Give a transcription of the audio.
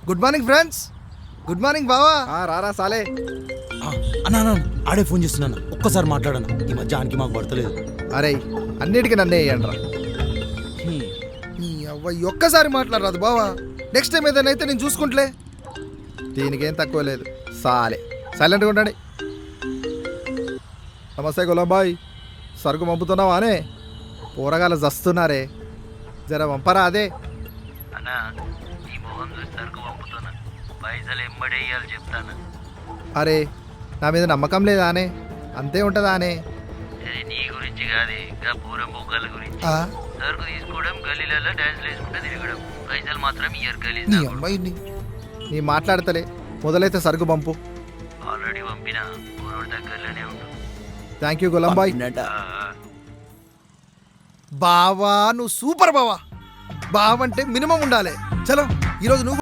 Good morning friends. Good morning బావా. రారా సాలే. అన్నా ఆడే ఫోన్ చేస్తున్నాను, ఒక్కసారి మాట్లాడను. ఈ మధ్య ఆనికి మాకు పడతలేదు. అరే అన్నిటికీ నన్నే వేయండిరా. ఒక్కసారి మాట్లాడరాదు బావా. నెక్స్ట్ టైం ఏదైనా అయితే నేను చూసుకుంటలే. దీనికేం తక్కువ లేదు. సాలే సైలెంట్గా ఉండండి. నమస్తే గులాంబాయ్, సరుకు పంపుతున్నావా అనే? పోరగాలు జస్తున్నారే, జర పంపరా. అదే అన్నా ఈ మొహం చూసి సరుకు పంపుతున్నా, పైసలు ఎమ్మడే ఇయ్యాలి చెప్తాను. అరే నా మీద నమ్మకం లేదా అనే? అంతే ఉంటుందా అనే? అది నీ గురించి కాదు, ఇంకా పూరం బొక్కల గురించి. ఆ? సరుకు తీసుకోవడం, గల్లీలలో డ్యాన్స్లు వేసుకుంటే తిరగడం, పైసలు మాత్రం ఇయ్యరు గలీజ్. నీ అమ్మాయిని నీ మాట్లాడతలే. మొదలైతే సరుకు పంపు. ఆల్రెడీ పంపిన ఊరోడి దగ్గరలోనే ఉండు. Thank you Gulambhai. బావా నువ్వు సూపర్ బావా. బావంటే మినిమం ఉండాలి. చలో ఈరోజు నువ్వు